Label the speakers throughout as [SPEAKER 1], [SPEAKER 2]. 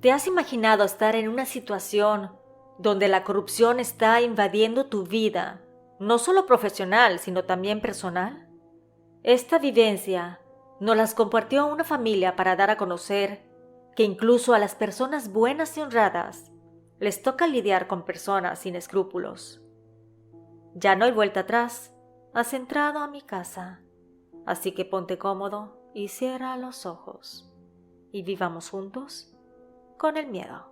[SPEAKER 1] ¿Te has imaginado estar en una situación donde la corrupción está invadiendo tu vida, no solo profesional, sino también personal? Esta vivencia nos las compartió una familia para dar a conocer que incluso a las personas buenas y honradas les toca lidiar con personas sin escrúpulos. Ya no hay vuelta atrás, has entrado a mi casa, así que ponte cómodo y cierra los ojos y vivamos juntos con el miedo.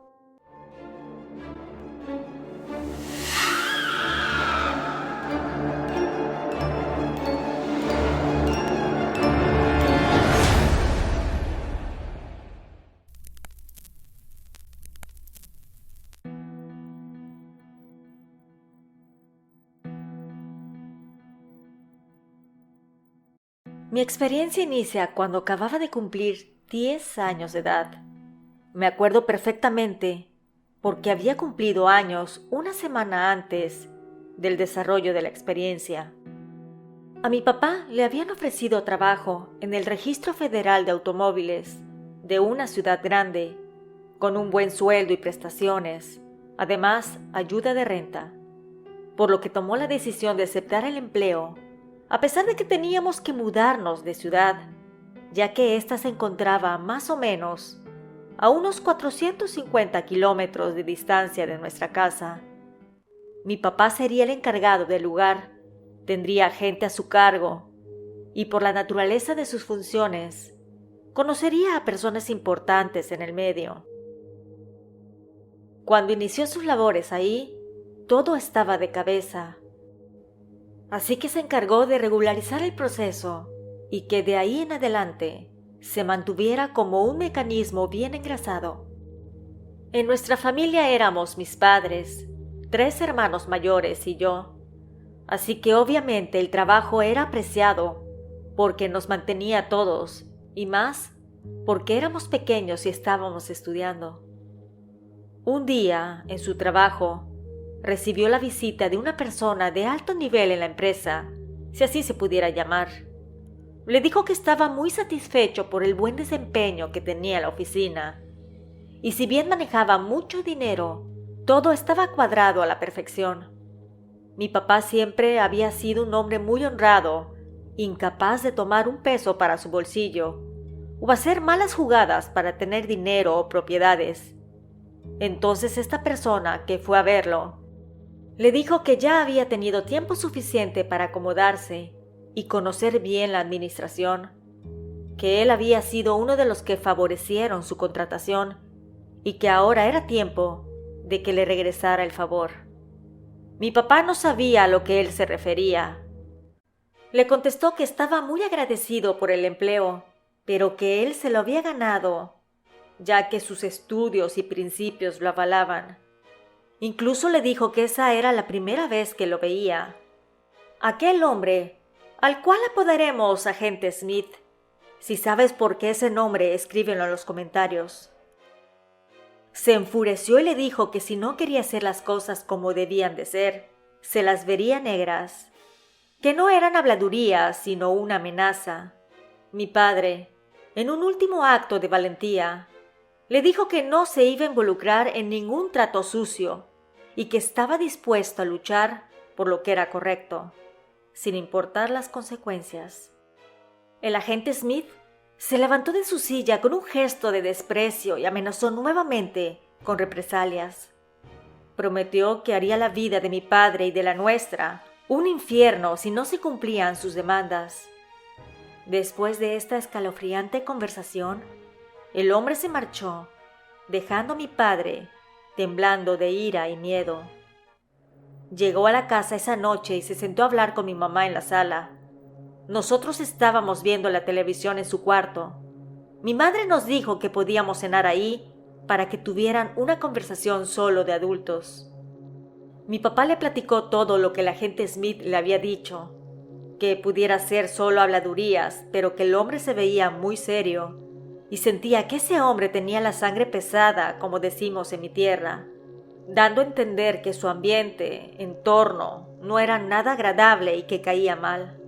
[SPEAKER 1] Mi experiencia inicia cuando acababa de cumplir 10 años de edad. Me acuerdo perfectamente porque había cumplido años una semana antes del desarrollo de la experiencia. A mi papá le habían ofrecido trabajo en el Registro Federal de Automóviles de una ciudad grande, con un buen sueldo y prestaciones, además ayuda de renta, por lo que tomó la decisión de aceptar el empleo, a pesar de que teníamos que mudarnos de ciudad, ya que ésta se encontraba más o menos a unos 450 kilómetros de distancia de nuestra casa. Mi papá sería el encargado del lugar, tendría gente a su cargo y por la naturaleza de sus funciones, conocería a personas importantes en el medio. Cuando inició sus labores ahí, todo estaba de cabeza. Así que se encargó de regularizar el proceso y que de ahí en adelante se mantuviera como un mecanismo bien engrasado. En nuestra familia éramos mis padres, 3 hermanos mayores y yo, así que obviamente el trabajo era apreciado porque nos mantenía a todos y más porque éramos pequeños y estábamos estudiando. Un día, en su trabajo, recibió la visita de una persona de alto nivel en la empresa, si así se pudiera llamar. Le dijo que estaba muy satisfecho por el buen desempeño que tenía la oficina, y si bien manejaba mucho dinero, todo estaba cuadrado a la perfección. Mi papá siempre había sido un hombre muy honrado, incapaz de tomar un peso para su bolsillo, o hacer malas jugadas para tener dinero o propiedades. Entonces esta persona que fue a verlo, le dijo que ya había tenido tiempo suficiente para acomodarse y conocer bien la administración, que él había sido uno de los que favorecieron su contratación y que ahora era tiempo de que le regresara el favor. Mi papá no sabía a lo que él se refería. Le contestó que estaba muy agradecido por el empleo, pero que él se lo había ganado, ya que sus estudios y principios lo avalaban. Incluso le dijo que esa era la primera vez que lo veía. Aquel hombre, al cual apodaremos Agente Smith. Si sabes por qué ese nombre, escríbelo en los comentarios. Se enfureció y le dijo que si no quería hacer las cosas como debían de ser, se las vería negras. Que no eran habladurías, sino una amenaza. Mi padre, en un último acto de valentía, le dijo que no se iba a involucrar en ningún trato sucio y que estaba dispuesto a luchar por lo que era correcto, sin importar las consecuencias. El agente Smith se levantó de su silla con un gesto de desprecio y amenazó nuevamente con represalias. Prometió que haría la vida de mi padre y de la nuestra un infierno si no se cumplían sus demandas. Después de esta escalofriante conversación, el hombre se marchó, dejando a mi padre temblando de ira y miedo. Llegó a la casa esa noche y se sentó a hablar con mi mamá en la sala. Nosotros estábamos viendo la televisión en su cuarto. Mi madre nos dijo que podíamos cenar ahí para que tuvieran una conversación solo de adultos. Mi papá le platicó todo lo que el agente Smith le había dicho, que pudiera ser solo habladurías, pero que el hombre se veía muy serio y sentía que ese hombre tenía la sangre pesada, como decimos en mi tierra, dando a entender que su ambiente, entorno, no era nada agradable y que caía mal.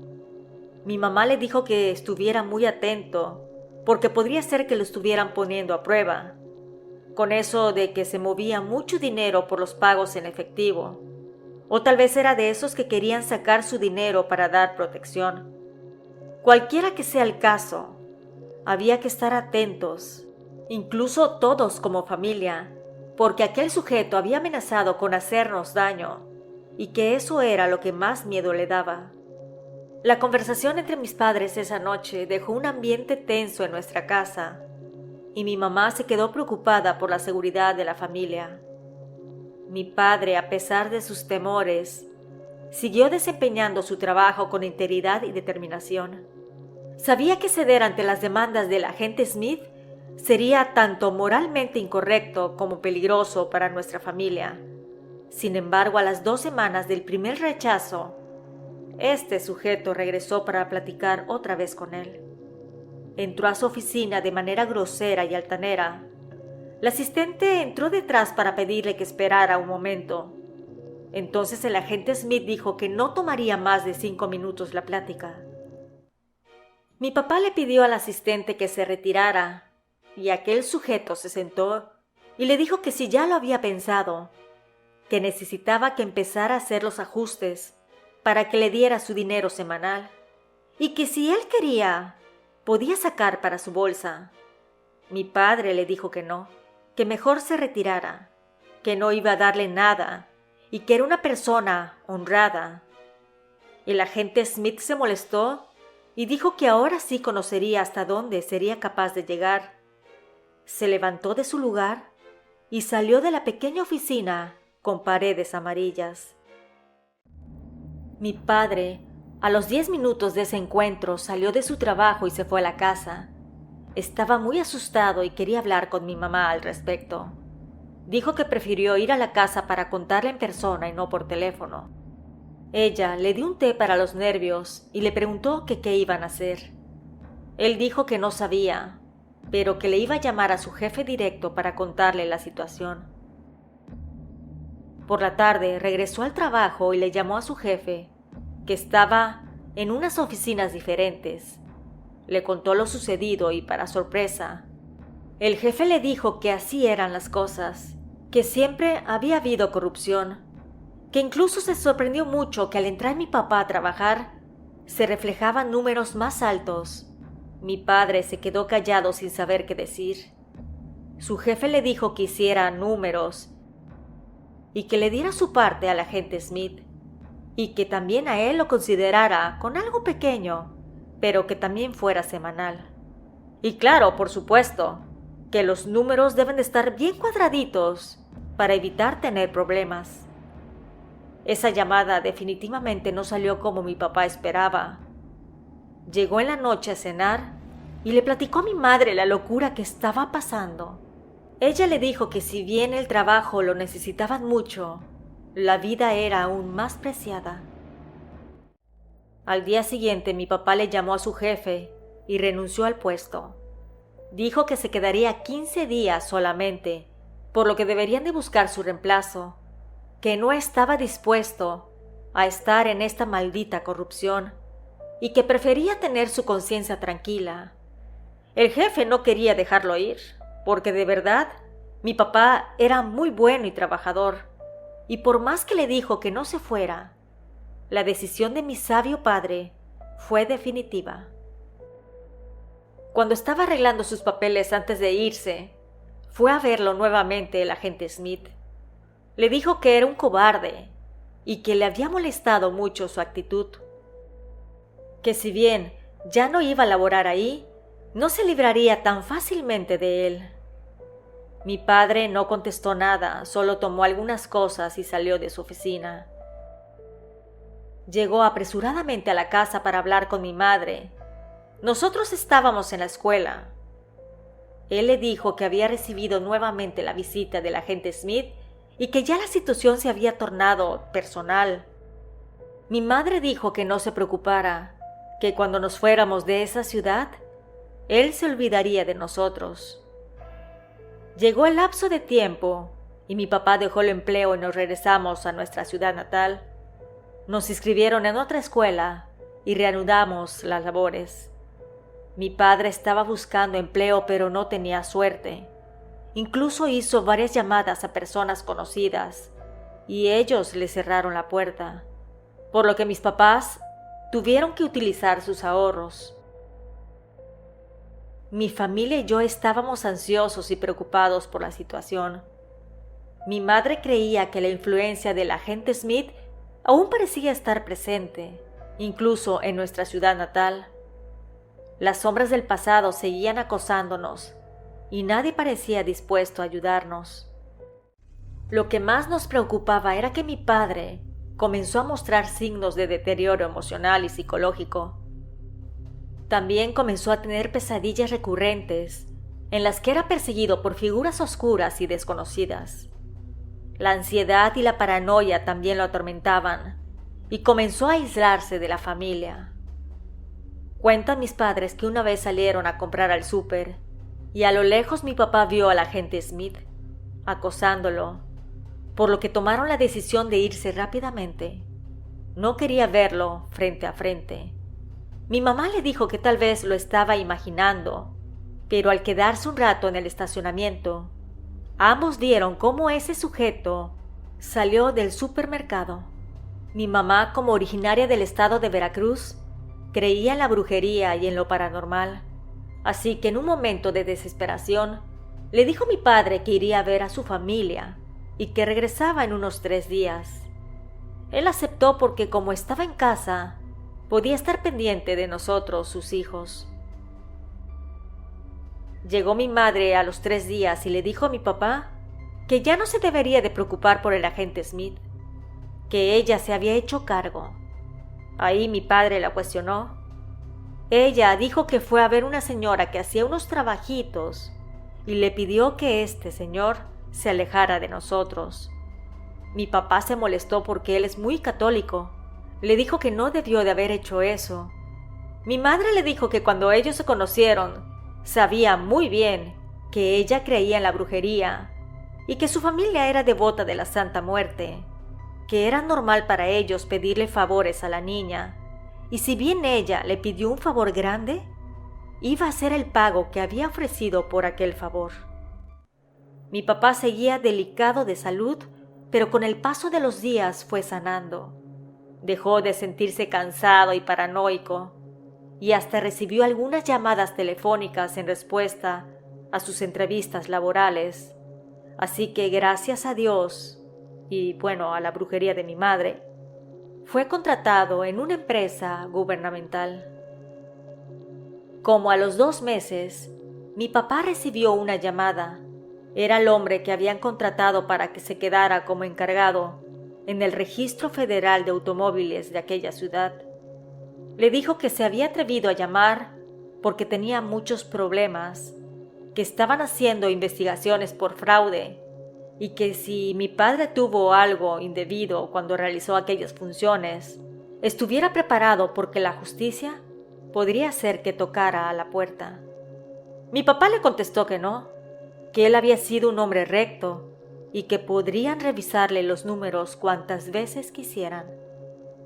[SPEAKER 1] Mi mamá le dijo que estuviera muy atento, porque podría ser que lo estuvieran poniendo a prueba. con eso de que se movía mucho dinero por los pagos en efectivo, o tal vez era de esos que querían sacar su dinero para dar protección. Cualquiera que sea el caso, había que estar atentos, incluso todos como familia, porque aquel sujeto había amenazado con hacernos daño, y que eso era lo que más miedo le daba. La conversación entre mis padres esa noche dejó un ambiente tenso en nuestra casa, y mi mamá se quedó preocupada por la seguridad de la familia. Mi padre, a pesar de sus temores, siguió desempeñando su trabajo con integridad y determinación. Sabía que ceder ante las demandas del agente Smith sería tanto moralmente incorrecto como peligroso para nuestra familia. Sin embargo, a las 2 semanas del primer rechazo, este sujeto regresó para platicar otra vez con él. Entró a su oficina de manera grosera y altanera. La asistente entró detrás para pedirle que esperara un momento. Entonces el agente Smith dijo que no tomaría más de 5 minutos la plática. Mi papá le pidió al asistente que se retirara, y aquel sujeto se sentó y le dijo que si ya lo había pensado, que necesitaba que empezara a hacer los ajustes para que le diera su dinero semanal, y que si él quería, podía sacar para su bolsa. Mi padre le dijo que no, que mejor se retirara, que no iba a darle nada y que era una persona honrada. El agente Smith se molestó y dijo que ahora sí conocería hasta dónde sería capaz de llegar. Se levantó de su lugar y salió de la pequeña oficina con paredes amarillas. Mi padre, a los 10 minutos de ese encuentro, salió de su trabajo y se fue a la casa. Estaba muy asustado y quería hablar con mi mamá al respecto. Dijo que prefirió ir a la casa para contarle en persona y no por teléfono. Ella le dio un té para los nervios y le preguntó que qué iban a hacer. Él dijo que no sabía, pero que le iba a llamar a su jefe directo para contarle la situación. Por la tarde regresó al trabajo y le llamó a su jefe, que estaba en unas oficinas diferentes. Le contó lo sucedido y, para sorpresa, el jefe le dijo que así eran las cosas, que siempre había habido corrupción, que incluso se sorprendió mucho que al entrar mi papá a trabajar se reflejaban números más altos. Mi padre se quedó callado sin saber qué decir. Su jefe le dijo que hiciera números y que le diera su parte al agente Smith, y que también a él lo considerara con algo pequeño, pero que también fuera semanal. Y claro, por supuesto, que los números deben de estar bien cuadraditos para evitar tener problemas. Esa llamada definitivamente no salió como mi papá esperaba. Llegó en la noche a cenar y le platicó a mi madre la locura que estaba pasando. Ella le dijo que si bien el trabajo lo necesitaban mucho, la vida era aún más preciada. Al día siguiente mi papá le llamó a su jefe y renunció al puesto. Dijo que se quedaría 15 días solamente, por lo que deberían de buscar su reemplazo, que no estaba dispuesto a estar en esta maldita corrupción y que prefería tener su conciencia tranquila. El jefe no quería dejarlo ir, porque de verdad mi papá era muy bueno y trabajador, y por más que le dijo que no se fuera, la decisión de mi sabio padre fue definitiva. Cuando estaba arreglando sus papeles antes de irse, fue a verlo nuevamente el agente Smith. Le dijo que era un cobarde y que le había molestado mucho su actitud. Que si bien ya no iba a laborar ahí, no se libraría tan fácilmente de él. Mi padre no contestó nada, solo tomó algunas cosas y salió de su oficina. Llegó apresuradamente a la casa para hablar con mi madre. Nosotros estábamos en la escuela. Él le dijo que había recibido nuevamente la visita del agente Smith y que ya la situación se había tornado personal. Mi madre dijo que no se preocupara, que cuando nos fuéramos de esa ciudad, él se olvidaría de nosotros. Llegó el lapso de tiempo y mi papá dejó el empleo y nos regresamos a nuestra ciudad natal. Nos inscribieron en otra escuela y reanudamos las labores. Mi padre estaba buscando empleo pero no tenía suerte. Incluso hizo varias llamadas a personas conocidas y ellos le cerraron la puerta, por lo que mis papás tuvieron que utilizar sus ahorros. Mi familia y yo estábamos ansiosos y preocupados por la situación. Mi madre creía que la influencia del agente Smith aún parecía estar presente, incluso en nuestra ciudad natal. Las sombras del pasado seguían acosándonos y nadie parecía dispuesto a ayudarnos. Lo que más nos preocupaba era que mi padre comenzó a mostrar signos de deterioro emocional y psicológico. También comenzó a tener pesadillas recurrentes en las que era perseguido por figuras oscuras y desconocidas. La ansiedad y la paranoia también lo atormentaban y comenzó a aislarse de la familia. Cuentan mis padres que una vez salieron a comprar al súper y a lo lejos mi papá vio al agente Smith acosándolo, por lo que tomaron la decisión de irse rápidamente. No quería verlo frente a frente. Mi mamá le dijo que tal vez lo estaba imaginando, pero al quedarse un rato en el estacionamiento, ambos vieron cómo ese sujeto salió del supermercado. Mi mamá, como originaria del estado de Veracruz, creía en la brujería y en lo paranormal, así que en un momento de desesperación le dijo a mi padre que iría a ver a su familia y que regresaba en unos 3 días. Él aceptó porque como estaba en casa, podía estar pendiente de nosotros, sus hijos. Llegó mi madre a los 3 días y le dijo a mi papá que ya no se debería de preocupar por el agente Smith, que ella se había hecho cargo. Ahí mi padre la cuestionó. Ella dijo que fue a ver una señora que hacía unos trabajitos y le pidió que este señor se alejara de nosotros. Mi papá se molestó porque él es muy católico. Le dijo que no debió de haber hecho eso. Mi madre le dijo que cuando ellos se conocieron, sabía muy bien que ella creía en la brujería y que su familia era devota de la Santa Muerte, que era normal para ellos pedirle favores a la niña, y si bien ella le pidió un favor grande, iba a ser el pago que había ofrecido por aquel favor. Mi papá seguía delicado de salud, pero con el paso de los días fue sanando. Dejó de sentirse cansado y paranoico, y hasta recibió algunas llamadas telefónicas en respuesta a sus entrevistas laborales. Así que gracias a Dios y a la brujería de mi madre, fue contratado en una empresa gubernamental. Como a los 2 meses, mi papá recibió una llamada. Era el hombre que habían contratado para que se quedara como encargado en el Registro Federal de Automóviles de aquella ciudad. Le dijo que se había atrevido a llamar porque tenía muchos problemas, que estaban haciendo investigaciones por fraude y que si mi padre tuvo algo indebido cuando realizó aquellas funciones, estuviera preparado porque la justicia podría hacer que tocara a la puerta. Mi papá le contestó que no, que él había sido un hombre recto y que podrían revisarle los números cuantas veces quisieran,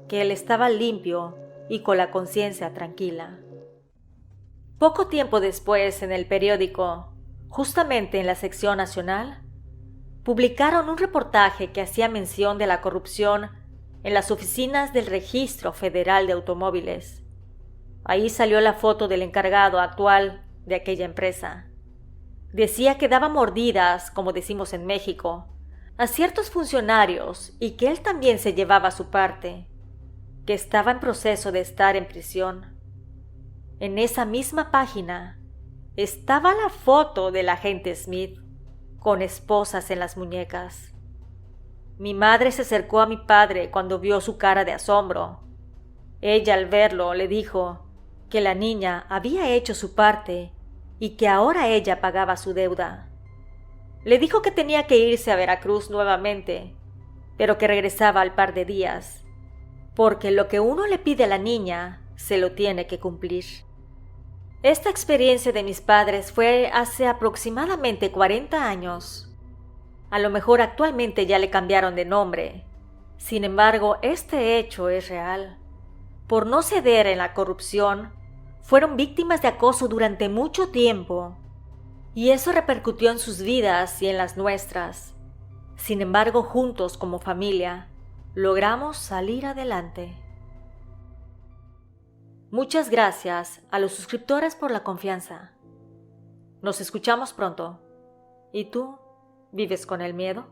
[SPEAKER 1] que él estaba limpio y con la conciencia tranquila. Poco tiempo después, en el periódico, justamente en la sección nacional, publicaron un reportaje que hacía mención de la corrupción en las oficinas del Registro Federal de Automóviles. Ahí salió la foto del encargado actual de aquella empresa. Decía que daba mordidas, como decimos en México, a ciertos funcionarios y que él también se llevaba su parte, que estaba en proceso de estar en prisión. En esa misma página estaba la foto del agente Smith, con esposas en las muñecas. Mi madre se acercó a mi padre cuando vio su cara de asombro. Ella, al verlo, le dijo que la niña había hecho su parte y que ahora ella pagaba su deuda. Le dijo que tenía que irse a Veracruz nuevamente, pero que regresaba al par de días, porque lo que uno le pide a la niña se lo tiene que cumplir. Esta experiencia de mis padres fue hace aproximadamente 40 años. A lo mejor actualmente ya le cambiaron de nombre. Sin embargo, este hecho es real. Por no ceder en la corrupción, fueron víctimas de acoso durante mucho tiempo. Y eso repercutió en sus vidas y en las nuestras. Sin embargo, juntos como familia, logramos salir adelante. Muchas gracias a los suscriptores por la confianza. Nos escuchamos pronto. ¿Y tú? ¿Vives con el miedo?